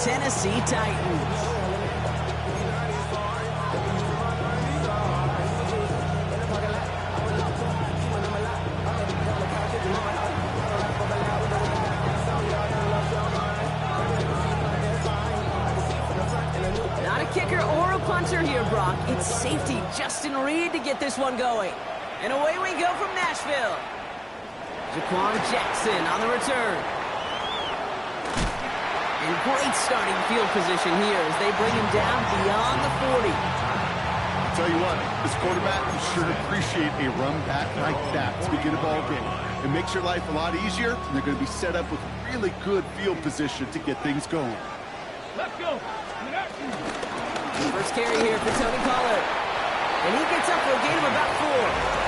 Tennessee Titans. Not a kicker or a punter here, Brock. It's safety Justin Reed to get this one going. And away we go from Nashville. Jaquan Jackson on the return. And great starting field position here as they bring him down beyond the 40. I'll tell you what, this quarterback will sure appreciate a run back like that to begin a ball game. It makes your life a lot easier, and they're going to be set up with really good field position to get things going. Let's go. First carry here for Tony Pollard. And he gets up for a gain of about 4.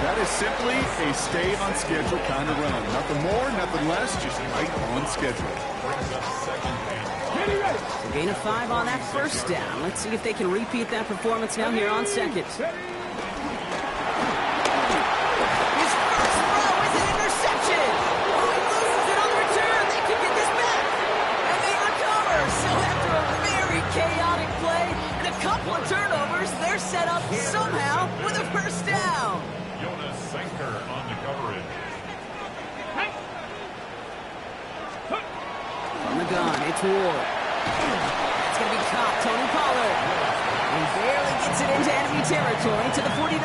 That is simply a stay on schedule kind of run. Nothing more, nothing less, just right on schedule. A gain of 5 on that first down. Let's see if they can repeat that performance now here on second. His first throw is an interception. Oh, he loses it on the return. They could get this back. And they recover. So after a very chaotic play and a couple of turnovers, they're set up somehow with a first down. Jonas Sanker on the coverage. From the gun, it's Ward. That's going to be caught. Tony Pollard. And barely gets it into enemy territory to the 49.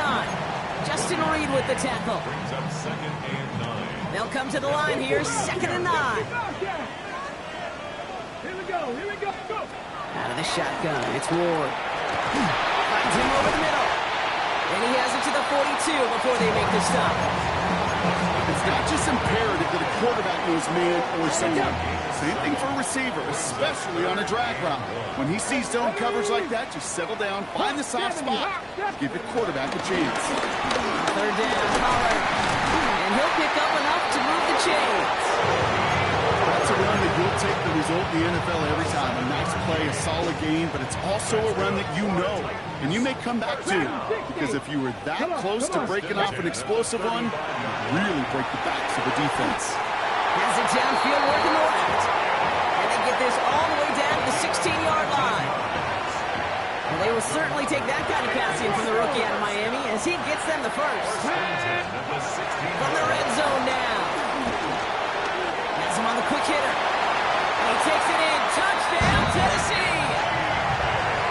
Justin Reed with the tackle. Brings up 2nd and 9. They'll come to the line here, 2nd and 9. Here we go. Go. Out of the shotgun, it's Ward. Finds him over the middle. And he has it to the 42 before they make the stop. It's not just imperative that a quarterback knows man or zone. Same thing for a receiver, especially on a drag route. When he sees zone coverage like that, just settle down, find the soft spot, give your quarterback a chance. 3rd down, Pollard. And he'll pick up enough to move the chains. That's a run that will take the result in the NFL every time. A nice play, a solid game, but it's also a run that you know, and you may come back to. Because if you were that close to breaking off an explosive one, you really break the backs of the defense. Has it downfield working the left. And they get this all the way down to the 16-yard line. And they will certainly take that kind of passing from the rookie out of Miami as he gets them the first. From the red zone now. Has him on the quick hitter. And he takes it in. Touchdown, Tennessee!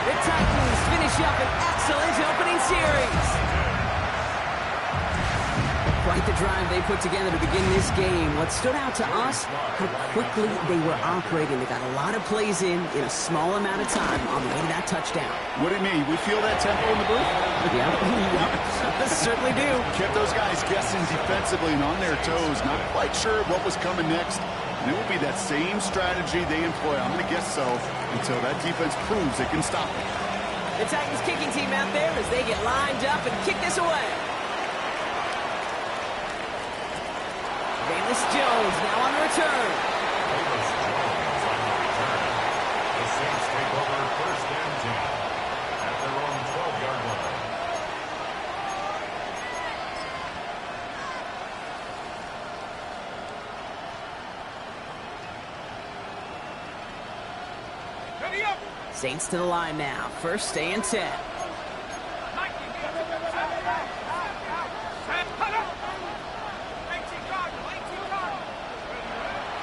The Titans finish up an excellent opening series. Quite the drive they put together to begin this game. What stood out to us, how quickly they were operating. They got a lot of plays in a small amount of time on the way to that touchdown. What do you mean? We feel that tempo in the booth? Yeah, certainly do. Kept those guys guessing defensively and on their toes, not quite sure what was coming next. And it will be that same strategy they employ, I'm going to guess so, until that defense proves it can stop it. The Titans kicking team out there as they get lined up and kick this away. Bayless Jones now on the return. Bayless Jones on the return. The Saints take over 1st and 10 at their own 12-yard line. Ready up. Saints to the line now. 1st and 10.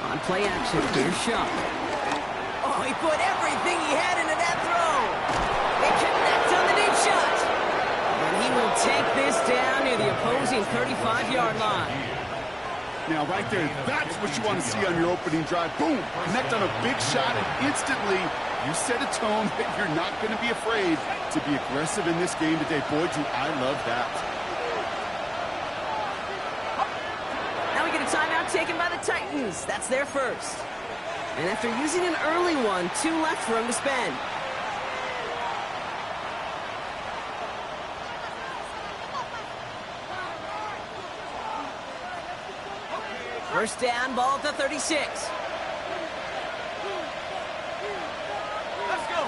On play action, here's Shaw. Oh, he put everything he had into that throw. They connect on the deep shot. And he will take this down near the opposing 35-yard line. Now, right there, that's what you want to see on your opening drive. Boom! Connect on a big shot, and instantly you set a tone that you're not going to be afraid to be aggressive in this game today. Boy, do I love that. Now we get a timeout taken by the Titans. That's their first. And after using an early one, 2 left for him to spend. First down, ball at the 36. Let's go.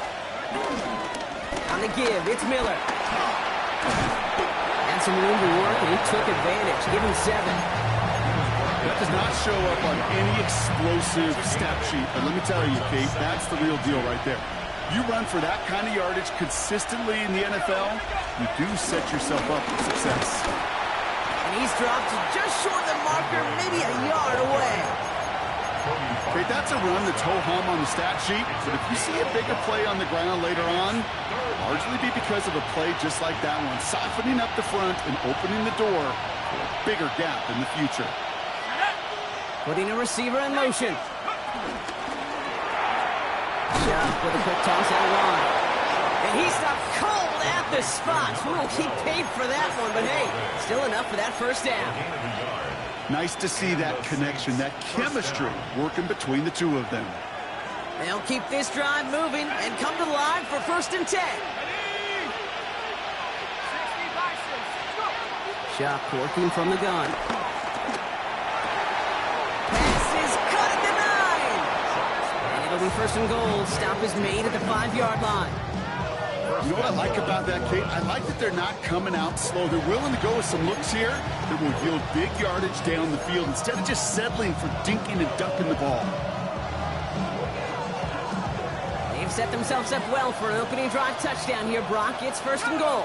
On the give, it's Miller. Had some room to work, and he took advantage. Give him 7. That does not show up on any explosive stat sheet, but let me tell you, Kate, that's the real deal right there. You run for that kind of yardage consistently in the NFL, you do set yourself up for success. And he's dropped just short of the marker, maybe a yard away. Kate, that's a run that's ho-hum on the stat sheet, but if you see a bigger play on the ground later on, largely be because of a play just like that one, softening up the front and opening the door for a bigger gap in the future. Putting a receiver in motion. Chuck with a quick toss out wide. And he stopped cold at the spot. We'll keep paid for that one, but hey, still enough for that first down. Nice to see that connection, that chemistry working between the two of them. They'll keep this drive moving and come to the line for 1st and 10. Chuck working from the gun. Pass is cut at the 9. And it'll be 1st and goal. Stop is made at the 5-yard line. You know what I like about that, Kate? I like that they're not coming out slow. They're willing to go with some looks here that will yield big yardage down the field instead of just settling for dinking and ducking the ball. They've set themselves up well for an opening drive touchdown here, Brock. It's 1st and goal.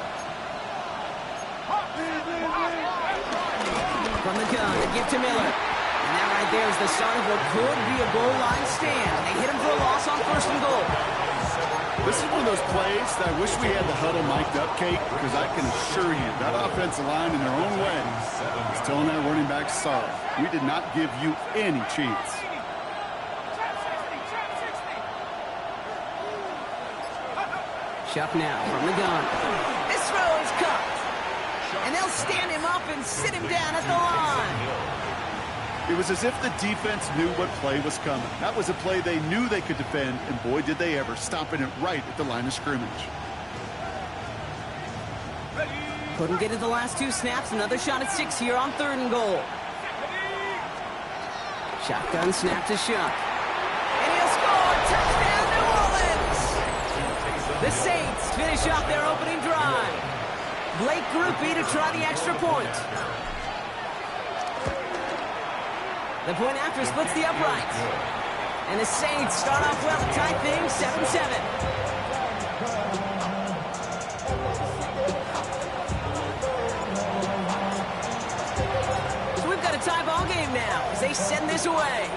From the gun, they give to Miller. And that right there is the start of what could be a goal line stand. They hit him for a loss on 1st and goal. This is one of those plays that I wish we had the huddle mic'd up, Kate, because I can assure you that offensive line in their own way is telling that running back, sorry, we did not give you any chance. Chuck now from the gun. This throw is caught. And they'll stand him up and sit him down at the line. It was as if the defense knew what play was coming. That was a play they knew they could defend, and boy, did they ever, stopping it right at the line of scrimmage. Couldn't get it the last 2 snaps. Another shot at 6 here on 3rd and goal. Shotgun snap to Chuck. And he'll score! Touchdown, New Orleans! The Saints finish off their opening drive. Blake Grupe to try the extra point. The point after splits the uprights. And the Saints start off well to tie things 7-7. So we've got a tie ball game now as they send this away.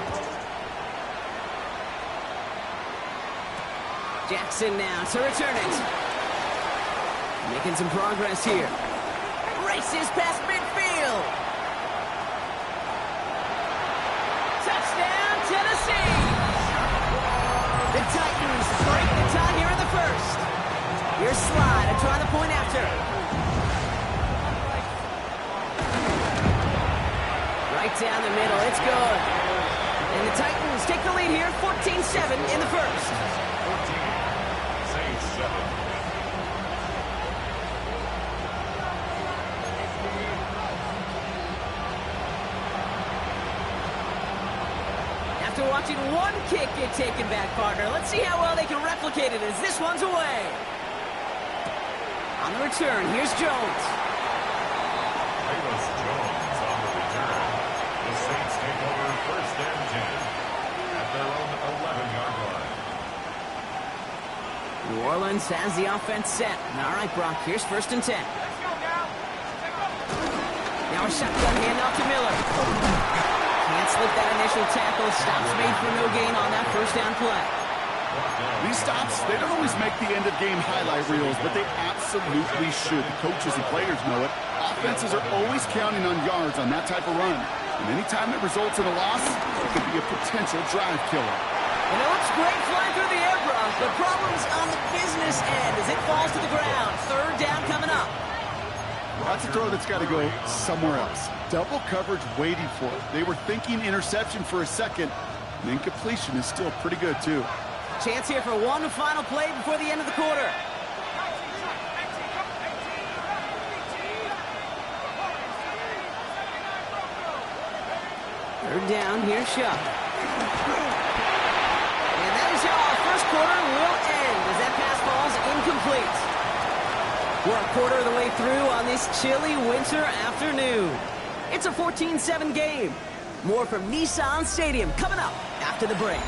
Jackson now to return it. Making some progress here. Races past midfield. Touchdown, Tennessee! The Titans break the tie here in the 1st. Here's Slide to try the point after. Right down the middle, it's good. And the Titans take the lead here, 14-7 in the 1st. 14, Saints 7. After watching one kick get taken back, partner, let's see how well they can replicate it as this one's away. On the return, here's Jones. Amos Jones on the return. The Saints take over 1st and 10 at their own 11-yard line. New Orleans has the offense set. All right, Brock, here's 1st and 10. Now a shotgun handoff to Miller. Can't slip that initial tackle. Stops made for no gain on that 1st down play. These stops, they don't always make the end-of-game highlight reels, but they absolutely should. The coaches and players know it. Offenses are always counting on yards on that type of run. And anytime it results in a loss, it could be a potential drive killer. And it looks great flying through the air, Brock, but problems on the business end as it falls to the ground. 3rd down coming up. That's a throw that's got to go somewhere else. Double coverage waiting for it. They were thinking interception for a second, and incompletion is still pretty good, too. Chance here for one final play before the end of the quarter. Third down, here's Chuck. And that is how our 1st quarter will end as that pass falls incomplete. We're a quarter of the way through on this chilly winter afternoon. It's a 14-7 game. More from Nissan Stadium coming up after the break.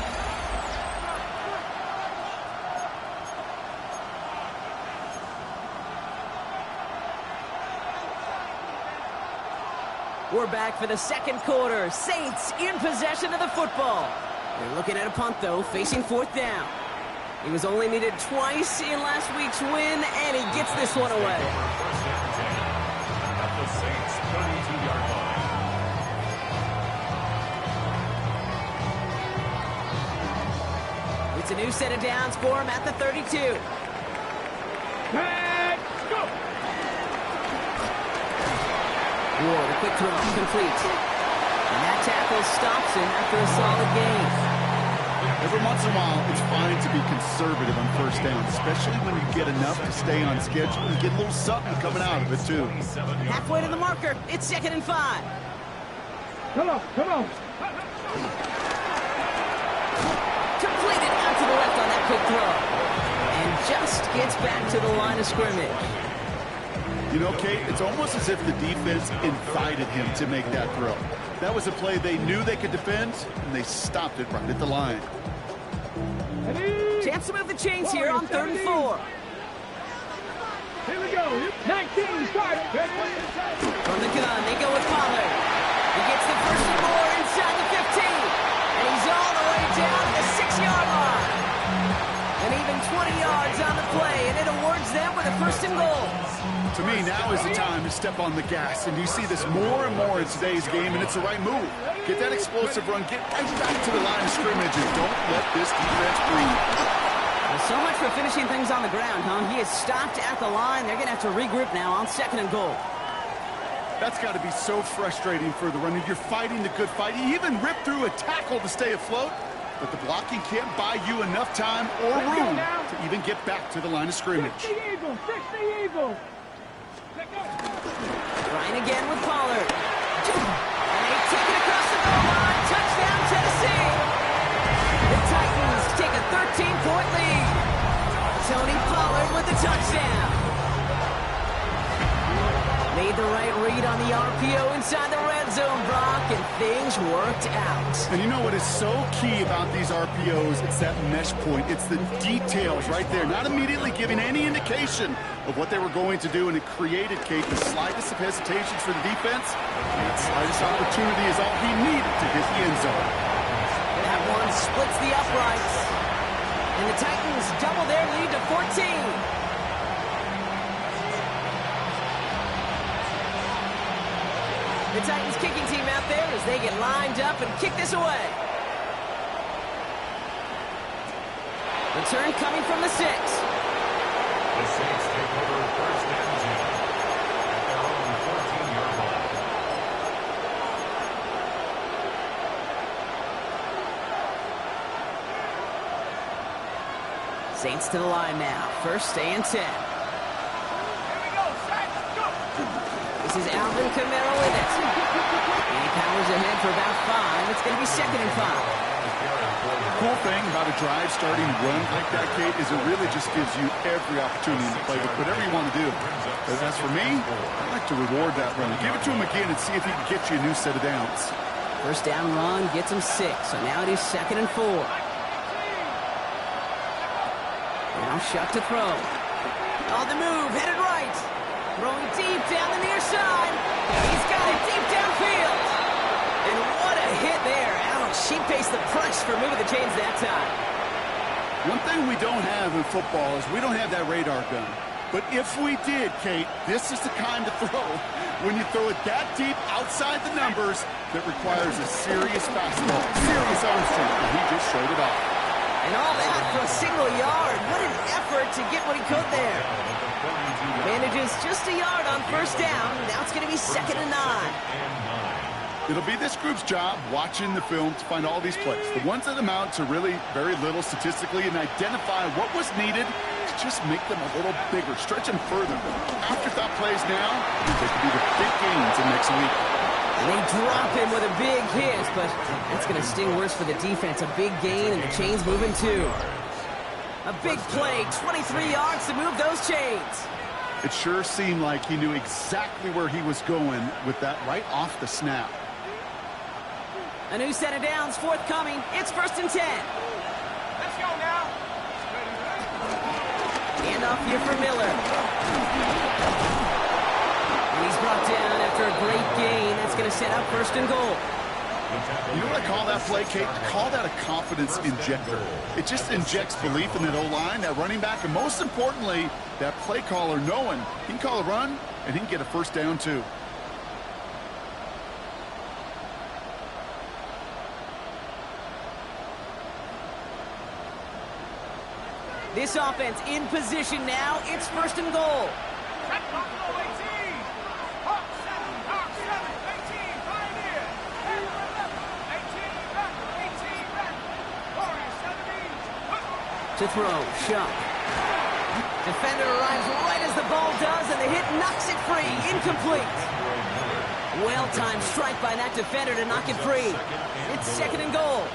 We're back for the second quarter. Saints in possession of the football. They're looking at a punt, though, facing fourth down. He was only needed twice in last week's win, and he gets this one away. First down 10 at the Saints' 32-yard line. It's a new set of downs for him at the 32. Let's go. Ward, a quick throw, complete. And that tackle stops him after a solid gain. Every once in a while, it's fine to be conservative on first down, especially when you get enough to stay on schedule and get a little something coming out of it, too. Halfway to the marker. It's 2nd and 5. Come on, come on. Completed out to the left on that quick throw. And just gets back to the line of scrimmage. You know, Kate, it's almost as if the defense invited him to make that throw. That was a play they knew they could defend, and they stopped it right at the line. Chance to move the chains here on 3rd and 4. Here we go. 19, start. From the gun, they go with Pollard. He gets the first and more inside the 15. And he's all the way down to the 6-yard line. And even 20 yards on the play, and it awards them with a 1st and goal. To me, now is the time to step on the gas, and you see this more and more in today's game, and it's the right move. Get that explosive run, get right back to the line of scrimmage, and don't let this defense breathe. Well, so much for finishing things on the ground, huh? He is stopped at the line. They're going to have to regroup now on 2nd and goal. That's got to be so frustrating for the runner. You're fighting the good fight. You even rip through a tackle to stay afloat, but the blocking can't buy you enough time or room to even get back to the line of scrimmage. 60 Eagles, 60 Eagles. Trying again with Pollard. And they take it across the goal line. Touchdown, Tennessee. The Titans take a 13-point lead. Tony Pollard with the touchdown. Made the right read on the RPO inside the red zone, Brock, and things worked out. And you know what is so key about these RPOs? It's that mesh point. It's the details right there. Not immediately giving any indication of what they were going to do, and it created, Kate, the slightest of hesitations for the defense. And that slightest opportunity is all he needed to hit the end zone. That one splits the uprights. And the Titans double their lead to 14. The Titans kicking team out there as they get lined up and kick this away. Return coming from the 6. The Saints take over first and 10 at their own 14-yard line. Saints to the line now. 1st and 10. This is Alvin Kamara with it. And he powers ahead for about 5. It's going to be 2nd and 5. The cool thing about a drive starting run like that, Kate, is it really just gives you every opportunity to play with whatever you want to do. But as for me, I like to reward that run. Give it to him again and see if he can get you a new set of downs. 1st down run gets him 6. So now it is 2nd and 4. Now Shuck to throw. On the move, headed right. Throwing deep down the near side. He's got it deep downfield. And what a hit there. Ouch, she paced the punch for moving the chains that time. One thing we don't have in football is we don't have that radar gun. But if we did, Kate, this is the kind of throw when you throw it that deep outside the numbers that requires a serious fastball, serious arm strength, and he just showed it off. And all that for a single yard. What an effort to get what he could there. Manages just a yard on 1st down. Now it's going to be 2nd and 9. It'll be this group's job watching the film to find all these plays. The ones that amount to really very little statistically and identify what was needed to just make them a little bigger, stretch them further. Afterthought plays now, they could be the big gains in next week. And they drop him with a big hit, but that's going to sting worse for the defense. A big gain, and the chains moving too. A big play, 23 yards to move those chains. It sure seemed like he knew exactly where he was going with that right off the snap. A new set of downs forthcoming. It's 1st and 10. Let's go now. Hand off here for Miller. And he's brought down after a great gain. That's going to set up 1st and goal. You know what I call that play, Kate? I call that a confidence injector. It just injects belief in that O-line, that running back, and most importantly, that play caller knowing he can call a run and he can get a 1st down too. This offense in position now. It's 1st and goal. Set Buffalo 18. Hawk 7, Hawk 7, 18, Pioneer. 18 back, 18 back. Warriors 17. To throw, Shuck. Defender arrives right as the ball does, and the hit knocks it free. Incomplete. Well-timed strike by that defender to knock it free. It's 2nd and goal.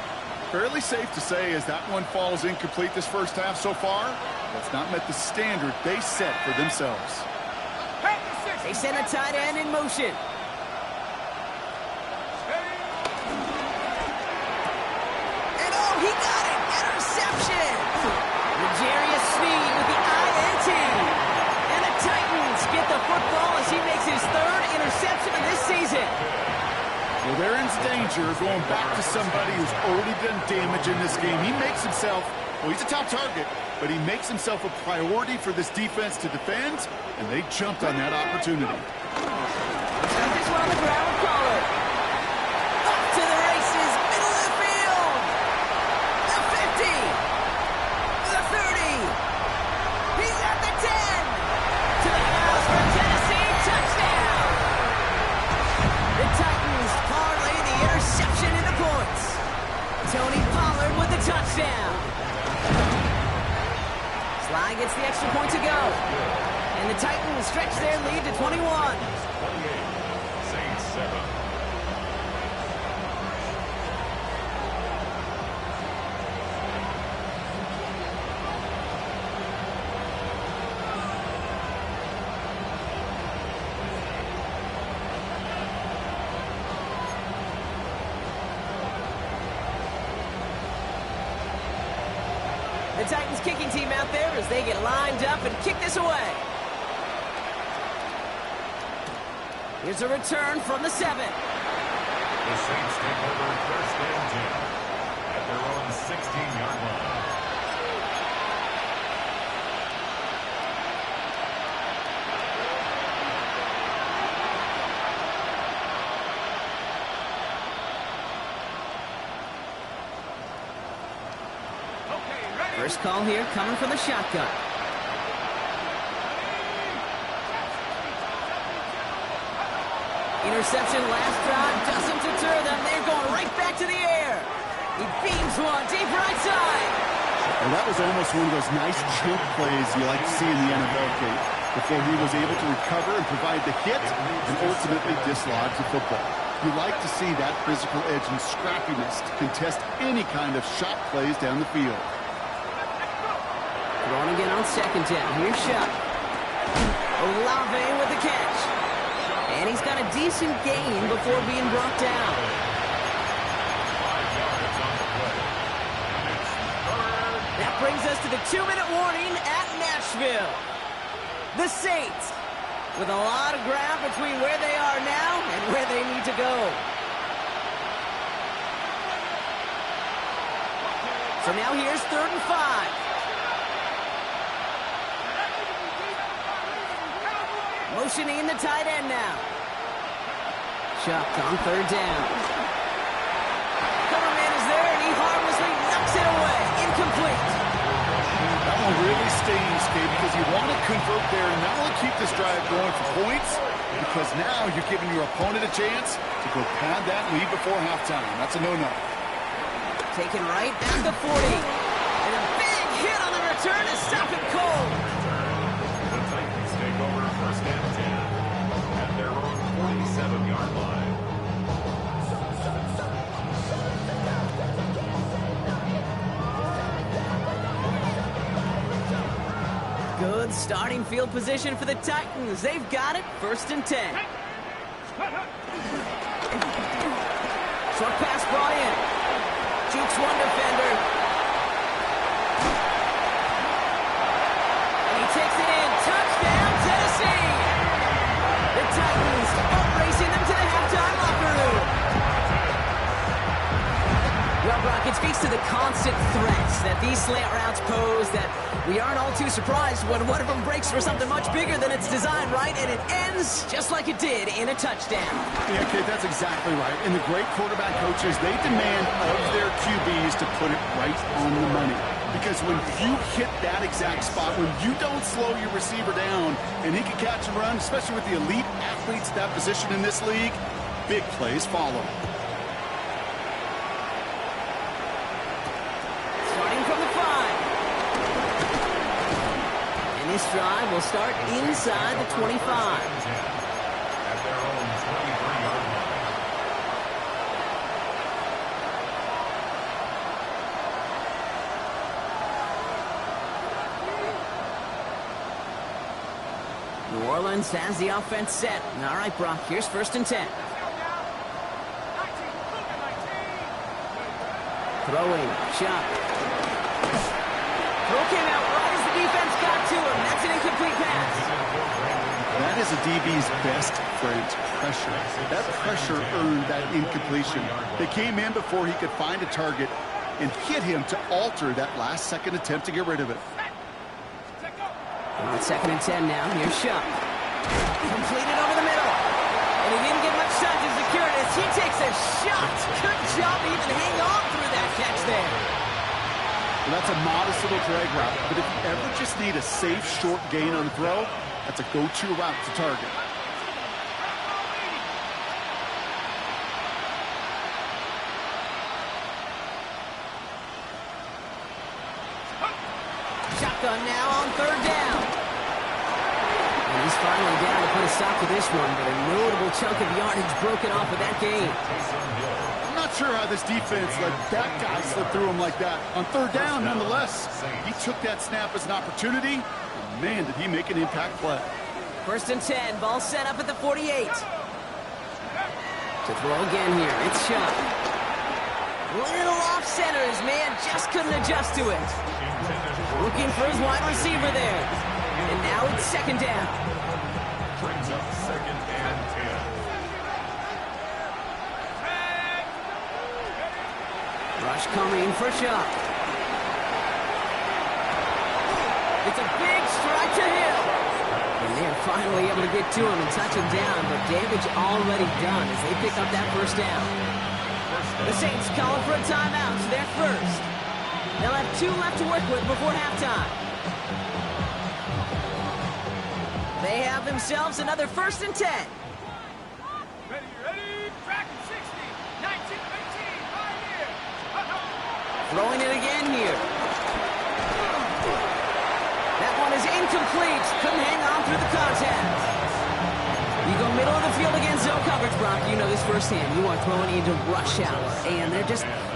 Fairly safe to say as that one falls incomplete this first half so far, that's not met the standard they set for themselves. They send a tight end in motion. And oh, he got it! Interception! L'Jarius Sneed with the INT. And the Titans get the football as he makes his 3rd interception of this season. Well, they're in danger of going back to somebody who's already done damage in this game. He makes himself, well, he's a top target, but he makes himself a priority for this defense to defend, and they jumped on that opportunity. Stuff this one on the ground with Pollard. Up to the races, middle of the field. The 50. The 30. He's at the 10. To the house for Tennessee. Touchdown. The Titans parlay the interception into points. Tony Pollard with the touchdown. Sly gets the extra point to go. And the Titans stretch their lead to 21. 28, Saints 7. The Titans kicking team out there as they get lined up and kick this away. Here's a return from the 7. The Saints take over 1st and 10 at their own 16-yard line. First call here coming from the shotgun. Interception last drive doesn't deter them. They're going right back to the air. He beams one deep right side. Well, that was almost one of those nice choke plays you like to see in the NFL, Kate, before he was able to recover and provide the hit and ultimately dislodge the football. You like to see that physical edge and scrappiness to contest any kind of shot plays down the field. Throwing again on 2nd down. Here's Shuck. Olave with the catch. And he's got a decent gain before being brought down. 5 yards on the play. It's 3rd. That brings us to the 2-minute warning at Nashville. The Saints with a lot of ground between where they are now and where they need to go. So now here's 3rd and 5. Motioning the tight end now. Shuck on 3rd down. Coverman is there, and he harmlessly knocks it away. Incomplete. That one really stings, Kate, because you want to convert there and not only keep this drive going for points, because now you're giving your opponent a chance to go pad that lead before halftime. That's a no-no. Taken right at the 40. And a big hit on the return to stop it cold. The Titans take over 1st and 10 at their own 47-yard line. Good starting field position for the Titans. They've got it. 1st and 10. Short pass brought in. Jukes one defender. And he takes it in. Touchdown, Tennessee! The Titans are racing them to the halftime locker room. Well, Brock, it speaks to the constant threats that these slant routes pose, that we aren't all too surprised when one of them breaks for something much bigger than it's designed, right? And it ends just like it did in a touchdown. Yeah, Kate, that's exactly right. And the great quarterback coaches, they demand of their QBs to put it right on the money. Because when you hit that exact spot, when you don't slow your receiver down and he can catch and run, especially with the elite athletes at that position in this league, big plays follow. Starting from the 5. And this drive will start inside the 25. At their own 23-yard line. New Orleans has the offense set. All right, Brock, here's 1st and 10. Throwing, shot. Throw came out right as the defense got to him. That's an incomplete pass. That is a DB's best friend, pressure. That pressure earned that incompletion. They came in before he could find a target and hit him to alter that last-second attempt to get rid of it. On 2nd and 10 now. Here's Shuck. Completed over the middle. And he didn't get much time to secure it as he takes a shot. Good job to even hang on through that catch there. Well, that's a modest little drag route, but if you ever just need a safe, short gain on the throw, that's a go-to route to target. Shotgun now on 3rd down. And he's finally down to put a stop to this one, but a notable chunk of yardage broken off with that gain. I'm not sure how this defense let that guy slip through him like that. On 3rd down, nonetheless, he took that snap as an opportunity, and man, did he make an impact play. 1st and 10, ball set up at the 48. To throw again here, it's Shuck. Little off center, his man just couldn't adjust to it. Looking for his wide receiver there. And now it's 2nd down. Brings up 2nd and 10. Rush coming for Shuck. It's a big strike to Hill. And they're finally able to get to him and touch him down, but damage already done as they pick up that 1st down. The Saints calling for a timeout, so they're first. They'll have 2 left to work with before halftime. They have themselves another 1st and 10. Ready, track 60, 19, 18, 5 here. Throwing it again here. That one is incomplete. Couldn't hang on through the contact. You go middle of the field against zone coverage, Brock. You know this firsthand. You are throwing into rush hour. And there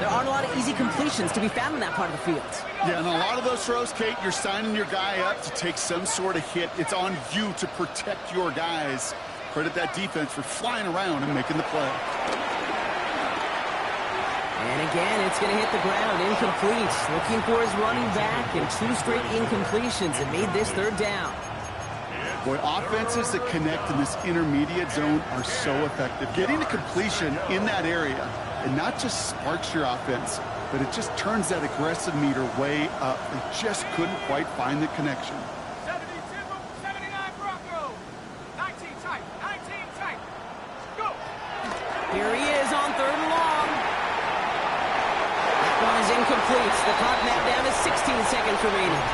aren't a lot of easy completions to be found in that part of the field. Yeah, and a lot of those throws, Kate, you're signing your guy up to take some sort of hit. It's on you to protect your guys. Credit that defense for flying around and making the play. And again, it's going to hit the ground. Incomplete. Looking for his running back, and 2 straight incompletions that made this 3rd down. Boy, offenses that connect in this intermediate zone are so effective. Getting a completion in that area, and not just sparks your offense, but it just turns that aggressive meter way up. They just couldn't quite find the connection. 70 Timber, 79 Broncos. 19 tight, 19 tight. Go. Here he is on 3rd and long. That one is incomplete. The clock now down to 16 seconds remaining.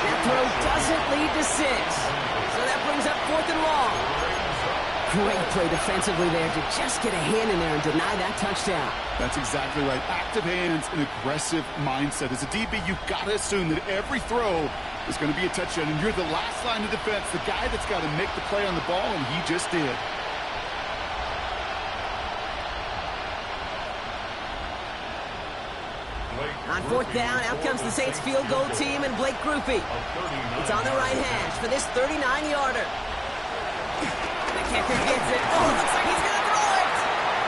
That throw doesn't lead to 6. So that brings up 4th and long. Great play defensively there to just get a hand in there and deny that touchdown. That's exactly right. Active hands and aggressive mindset. As a DB, you've got to assume that every throw is going to be a touchdown, and you're the last line of defense, the guy that's got to make the play on the ball, and he just did. On 4th down, out comes the Saints field goal team and Blake Grupe. It's on the right hash for this 39-yarder. The kicker gets it. Oh, it looks like he's going to throw it.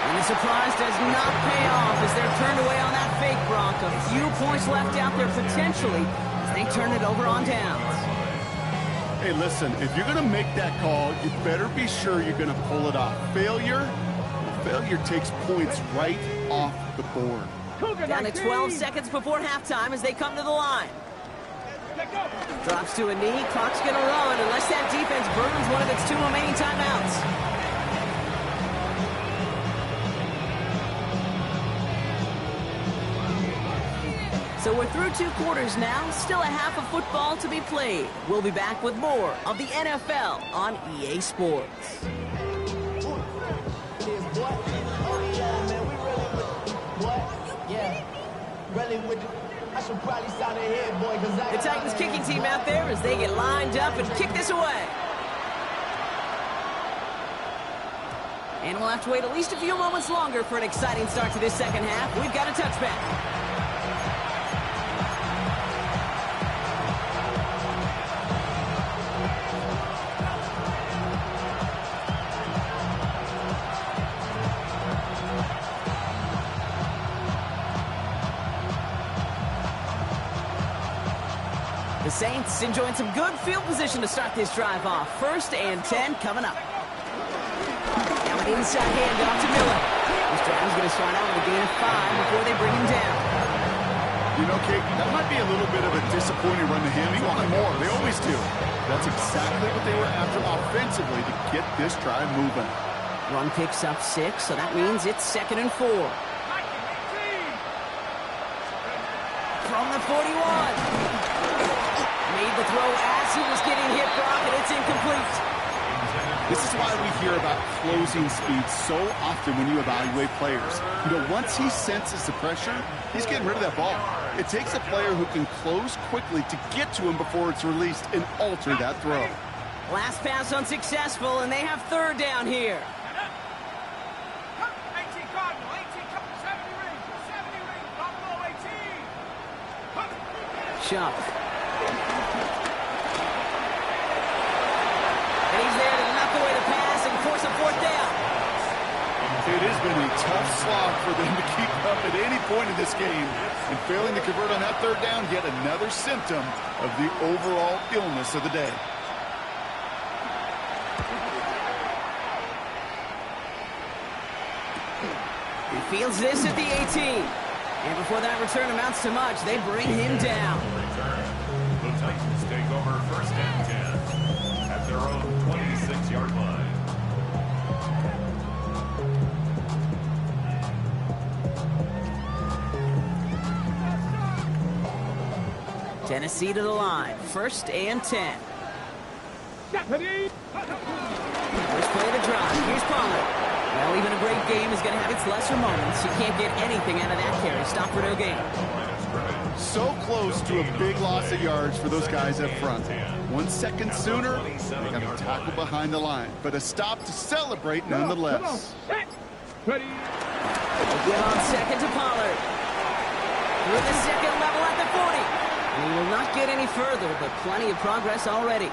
And And the surprise does not pay off as they're turned away on that fake, Brock. A few points left out there potentially as they turn it over on downs. Hey, listen, if you're going to make that call, you better be sure you're going to pull it off. Failure takes points right off the board. Down to 12 seconds before halftime as they come to the line. Drops to a knee, clock's going to run unless that defense burns one of its 2 remaining timeouts. So we're through 2 quarters now, still a half of football to be played. We'll be back with more of the NFL on EA Sports. The Titans kicking team out there as they get lined up and kick this away. And we'll have to wait at least a few moments longer for an exciting start to this second half. We've got a touchback. The Saints enjoying some good field position to start this drive off. 1st and 10 coming up. Now an inside handoff to Miller. This drive is going to start out with a gain of 5 before they bring him down. You know, Kate, that might be a little bit of a disappointing run to him. He wanted more. They always do. That's exactly what they were after offensively to get this drive moving. Run picks up 6, so that means it's 2nd and 4. From the 41. Made the throw as he was getting hit, Brock, and it's incomplete. This is why we hear about closing speed so often when you evaluate players. You know, once he senses the pressure, he's getting rid of that ball. It takes a player who can close quickly to get to him before it's released and alter that throw. Last pass unsuccessful, and they have 3rd down here. 18 Cardinal, 18, 70 ring, Buffalo 18. Shump. And he's there to knock away the pass and force a 4th down. It has been a tough slog for them to keep up at any point in this game. And failing to convert on that 3rd down, yet another symptom of the overall illness of the day. He fields this at the 18. And before that return amounts to much, they bring him down. The Titans take over 1st and 10 at their own 26-yard line. Tennessee to the line. 1st and 10. First play of the drive. Here's Pollard. Well, even a great game is going to have its lesser moments. You can't get anything out of that carry. Stop for no gain. So close to a big loss of yards for those guys up front. 1 second sooner, they got to tackle behind the line. But a stop to celebrate nonetheless. Again on 2nd to Pollard. Through the 2nd level at the 40. And he will not get any further, but plenty of progress already.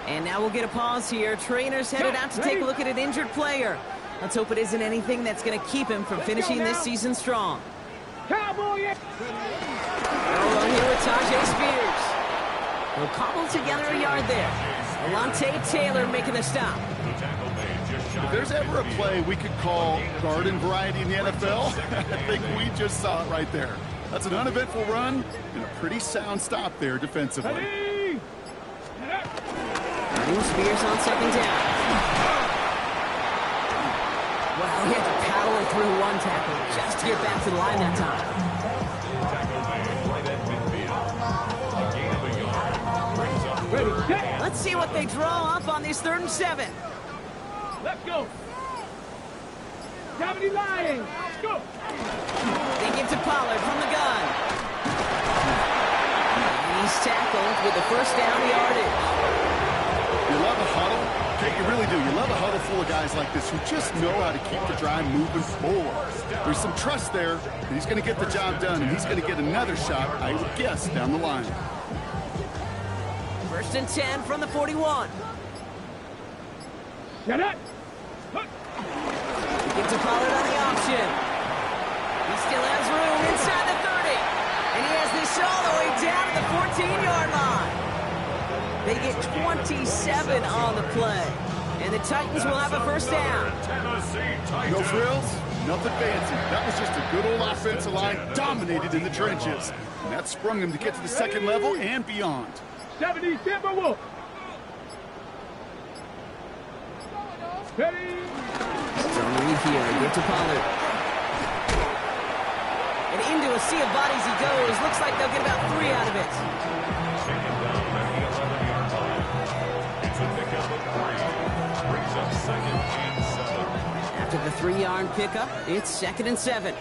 And now we'll get a pause here. Trainers headed out to take a look at an injured player. Let's hope it isn't anything that's going to keep him from finishing this season strong. Cowboy! Along here with Tajay Spears. He'll cobble together a yard there. Alontae Taylor making the stop. If there's ever a play we could call garden variety in the NFL, I think we just saw it right there. That's an uneventful run and a pretty sound stop there defensively. Spears on 2nd down. Well, he had to power through 1 tackle just to get back to the line that time. Let's see what they draw up on this 3rd and 7. Let's go. Gravity lying. Let's go. They give to Pollard from the gun. And he's tackled with the 1st down yardage. You love a huddle? Okay, you really do. You love a huddle full of guys like this who just know how to keep the drive moving forward. There's some trust there that he's going to get the job done, and he's going to get another shot, I would guess, down the line. 1st and 10 from the 41. Get it. Gives to Pollard on the option. He still has room inside the 30. And he has this all the way down to the 14-yard line. They get 27 on the play. And the Titans will have a first down. No frills, nothing fancy. That was just a good old offensive line dominated in the trenches. And that sprung them to get to the second level and beyond. 70 Timberwolves. Ready? Don't read here. Give to Pollard. And into a sea of bodies he goes. Looks like they'll get about 3 out of it. Taken down at the 11-yard line. It's a pickup of 3. Brings up 2nd and 7. After the 3-yard pickup, it's 2nd and 7.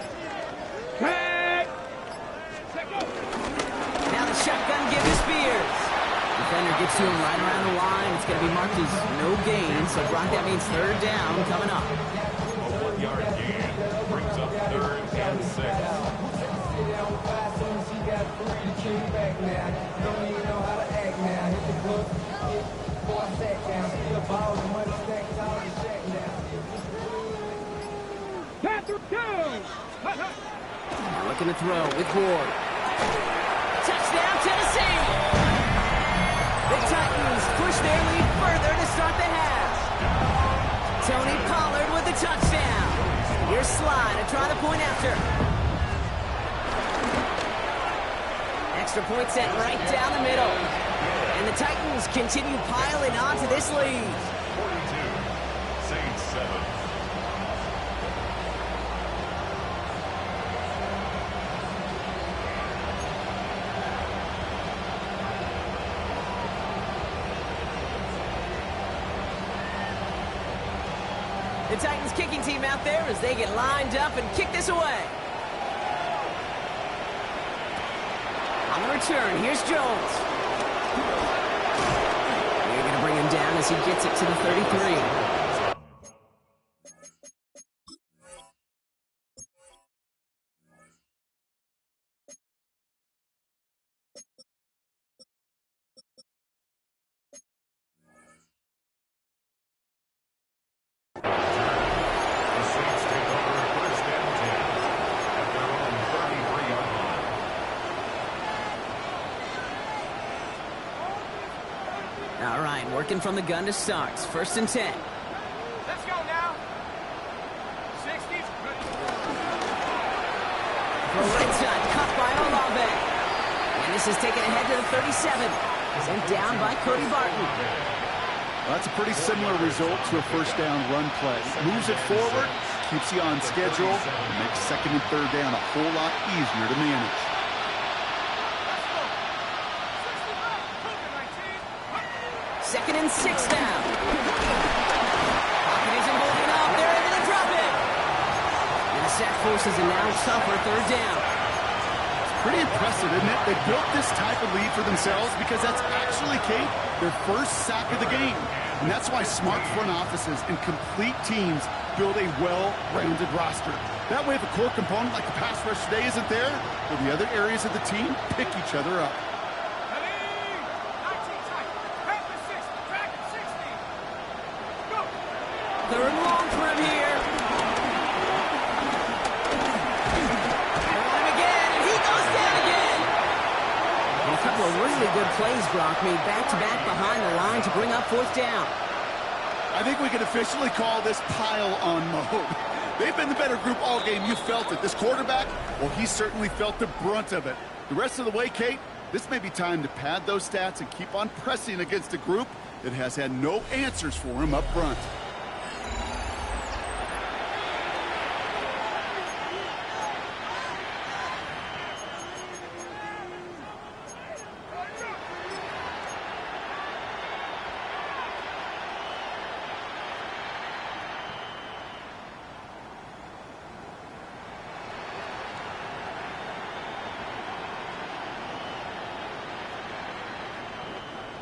Now the shotgun give to Spears. Defender gets to him right around the line. It's going to be marked as no gain. So, Brock, that means 3rd down coming up. A 1-yard gain brings up 3rd and 6. Now looking to throw with Ward. Touchdown, Tennessee! The Titans push their lead further to start the half. Tony Pollard with the touchdown. Here's Sly to try the point after. Extra point set right down the middle. And the Titans continue piling on to this lead. 42, Saints 7. The Titans kicking team out there as they get lined up and kick this away. On the return, here's Jones. They're going to bring him down as he gets it to the 33. All right, working from the gun to start. 1st and 10. Let's go now. 60s. From right side, cut by Olave. And this is taken ahead to the 37. Sent down by Cody Barton. Well, that's a pretty similar result to a first down run play. Moves it forward, keeps you on schedule, and makes 2nd and 3rd down a whole lot easier to manage. 2nd and 6 now. Pocket isn't holding up. They're able to drop it. And the sack forces a now tougher 3rd down. It's pretty impressive, isn't it? They built this type of lead for themselves because that's actually, Kate, their first sack of the game. And that's why smart front offices and complete teams build a well-rounded roster. That way, if a core component like the pass rush today isn't there, well, the other areas of the team pick each other up. 3rd and long for him here. And again, and he goes down again. And a couple of really good plays, Brock, made back-to-back behind the line to bring up 4th down. I think we can officially call this pile-on mode. They've been the better group all game. You felt it. This quarterback, well, he certainly felt the brunt of it. The rest of the way, Kate, this may be time to pad those stats and keep on pressing against a group that has had no answers for him up front.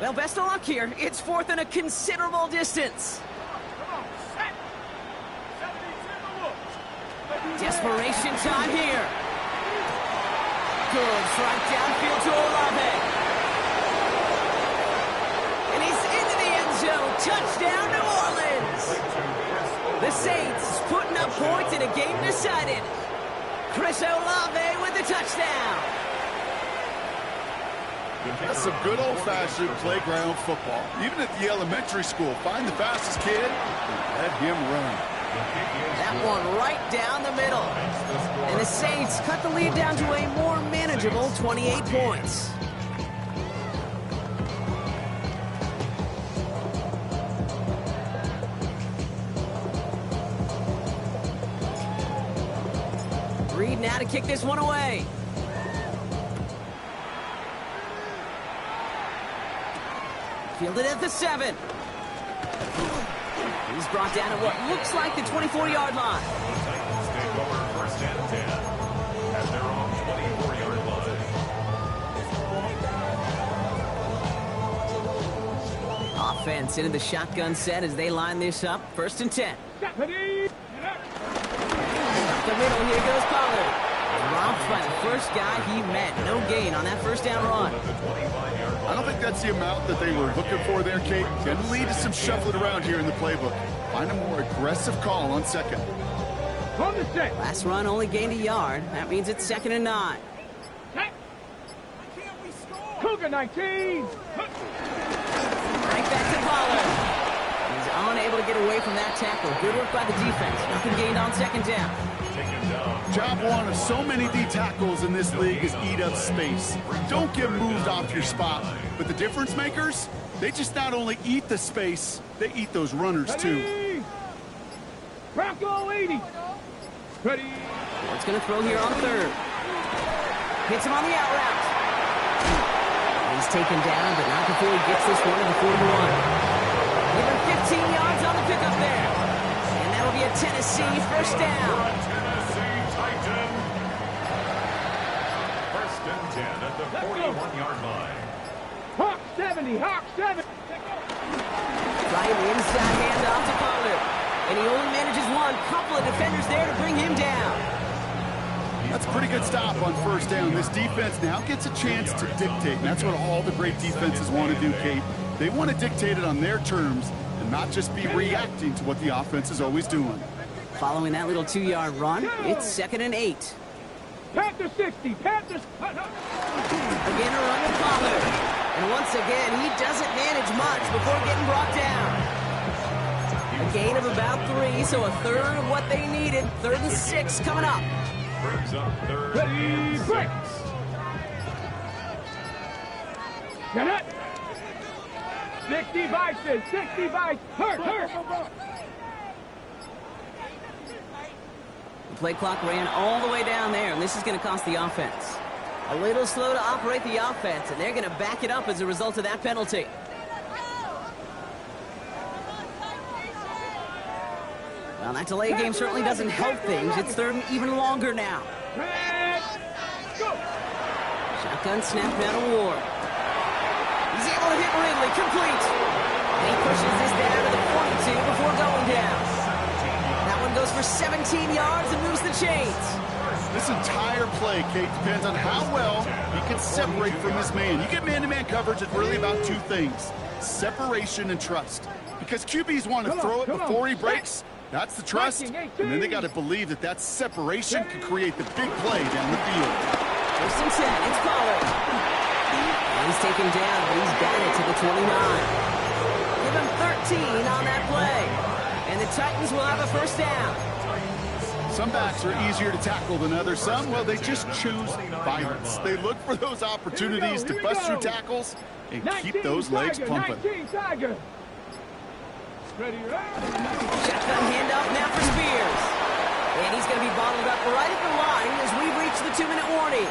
Well, best of luck here. It's 4th and a considerable distance. Come on, set. 70 Timberwolves. Desperation time here. Good strike downfield to Olave. And he's into the end zone. Touchdown, New Orleans. The Saints putting up points game decided. Chris Olave with the touchdown. That's some good old-fashioned playground football. Even at the elementary school, find the fastest kid and let him run. That one right down the middle. And the Saints cut the lead down to a more manageable 28 points. Reed now to kick this one away. Fielded at the 7. He's brought down at what looks like the 24-yard line. The Titans take over first and 10 at their own 24-yard line. Offense into the shotgun set as they line this up. First and 10. Up the middle, here goes Pollard. Dropped by the first guy he met. No gain on that first down run. I don't think that's the amount that they were looking for there, Kate. Going to lead to some shuffling around here in the playbook. Find a more aggressive call on second. Last run only gained a yard. That means it's 2nd and 9. Cougar 19. Right back to Pollard. He's unable to get away from that tackle. Good work by the defense. Nothing gained on 2nd down. Job one of so many D tackles in this league is eat up space. Don't get moved off your spot. But the difference makers, they just not only eat the space, they eat those runners too. Bronco 80. Ready. What's going to throw here on 3rd. Hits him on the out route. He's taken down, but not before he gets this one to the 41. Give him 15 yards on the pickup there. And that'll be a Tennessee first down. First and 10 at the 41-yard line. Hawk 70. Hawk 7. Trying the inside handoff to Pollard. And he only manages one. Couple of defenders there to bring him down. That's a pretty good stop on first down. This defense now gets a chance to dictate, and that's what all the great defenses want to do, Kate. They want to dictate it on their terms and not just be reacting to what the offense is always doing. Following that little 2-yard run, it's 2nd and 8. Panther 60. Panthers. Again a run with Pollard. And once again, he doesn't manage much before getting brought down. A gain of about 3, so a third of what they needed. 3rd and 6 coming up. Brings up 3rd Ready, and 6. break. Get it. 60 Bison. 60 Bison. Hurt. The play clock ran all the way down there, and this is going to cost the offense. A little slow to operate the offense, and they're going to back it up as a result of that penalty. Well, that delay game certainly doesn't help things. It's 3rd and even longer now. Go. Shotgun snap down to Ward. He's able to hit Ridley, complete. And he pushes this down to the 42 before going down. That one goes for 17 yards and moves the chains. This entire play, Kate, depends on how well he can separate from this man. You get man-to-man coverage, it's really about 2 things: separation and trust. Because QBs want to throw it before he breaks. That's the trust. And then they got to believe that that separation can create the big play down the field. First and 10, it's Pollard. And he's taken down, but he's got it to the 29. Give him 13 on that play. And the Titans will have a first down. Some backs are easier to tackle than others. Some, well, they just choose violence. They look for those opportunities to bust through tackles and keep those legs pumping. 19 Tiger. Ready, Shotgun handoff now for Spears. And he's going to be bottled up right at the line as we reach the 2-minute warning.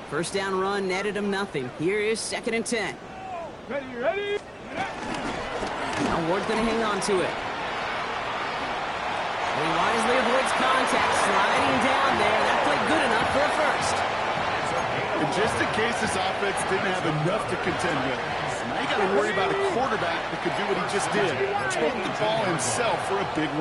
First down run netted him nothing. Here is 2nd and 10. Ready. Now Ward's going to hang on to it. And he wisely avoids contact, sliding down there. That played good enough for a first. And just in case this offense didn't have enough to contend with, now you got to worry about a quarterback that could do what he just did, tote the ball himself for a big run.